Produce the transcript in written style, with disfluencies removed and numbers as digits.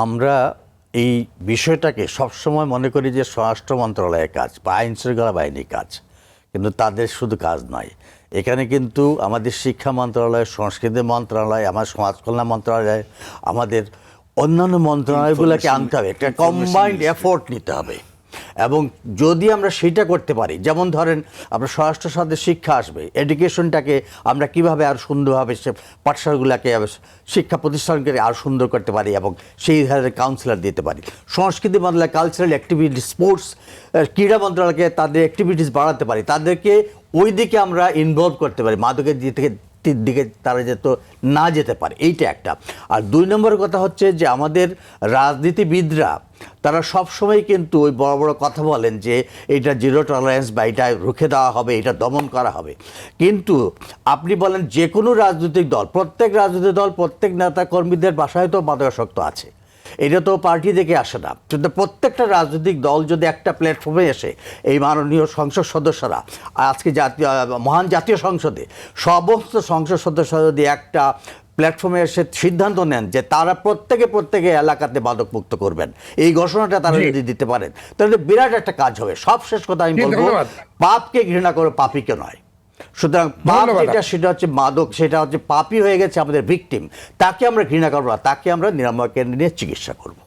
আমরা এই বিষয়টাকে সবসময় মনে করি যে স্বরাষ্ট্র মন্ত্রণালয়ের কাজ বা আইন শৃঙ্খলা বাহিনীর কাজ, কিন্তু তাদের শুধু কাজ নয়। এখানে কিন্তু আমাদের শিক্ষা মন্ত্রণালয়, সংস্কৃতি মন্ত্রণালয়, আমার সমাজ কল্যাণ মন্ত্রণালয়, আমাদের অন্যান্য মন্ত্রণালয়গুলোকে আনতে হবে, একটা কম্বাইন্ড এফোর্ট নিতে হবে। এবং যদি আমরা সেটা করতে পারি, যেমন ধরেন আমরা স্বরাষ্ট্র সাথে শিক্ষা আসবে, এডুকেশনটাকে আমরা কিভাবে আরও সুন্দরভাবে সে পাঠশালাগুলোকে শিক্ষা প্রতিষ্ঠানকে আরও সুন্দর করতে পারি এবং সেই ধরনের কাউন্সিলর দিতে পারি। সংস্কৃতি মন্ত্রণালয় কালচারাল অ্যাক্টিভিটি, স্পোর্টস, ক্রীড়া মন্ত্রণালয়কে তাদের অ্যাক্টিভিটিস বাড়াতে পারি, তাদেরকে ওই দিকে আমরা ইনভলভ করতে পারি, মাদকের দিকে তারা যেতে না যেতে পারে, এইটা একটা। আর 2 নম্বর কথা হচ্ছে যে আমাদের রাজনীতিবিদরা তারা সবসময় কিন্তু ওই বড় বড় কথা বলেন যে এটা জিরো টলারেন্স বা এটা রুখে দেওয়া হবে, এটা দমন করা হবে। কিন্তু আপনি বলেন যে কোনো রাজনৈতিক দল, প্রত্যেক রাজনৈতিক দল, প্রত্যেক নেতা কর্মীদের বাসায় তো মাদকাসক্ত আছে, এটা তো পার্টি থেকে আসে না। কিন্তু প্রত্যেকটা রাজনৈতিক দল যদি একটা প্ল্যাটফর্মে এসে, এই মাননীয় সংসদ সদস্যরা আজকে মহান জাতীয় সংসদে সমস্ত সংসদ সদস্যরা যদি একটা প্ল্যাটফর্মে এসে সিদ্ধান্ত নেন যে তারা প্রত্যেকে এলাকাতে মাদক মুক্ত করবেন, এই ঘোষণাটা তারা যদি দিতে পারেন, তাহলে বিরাট একটা কাজ হবে। সব শেষ কথা আমি বলবো, পাপকে ঘৃণা করো, পাপীকে নয়। সুতরাং পাপ যেটা, সেটা হচ্ছে মাদক, সেটা হচ্ছে পাপী হয়ে গেছে আমাদের ভিকটিম, তাকে আমরা ঘৃণা করবো না, তাকে আমরা নিরাময় কেন্দ্রে নিয়ে চিকিৎসা করবো।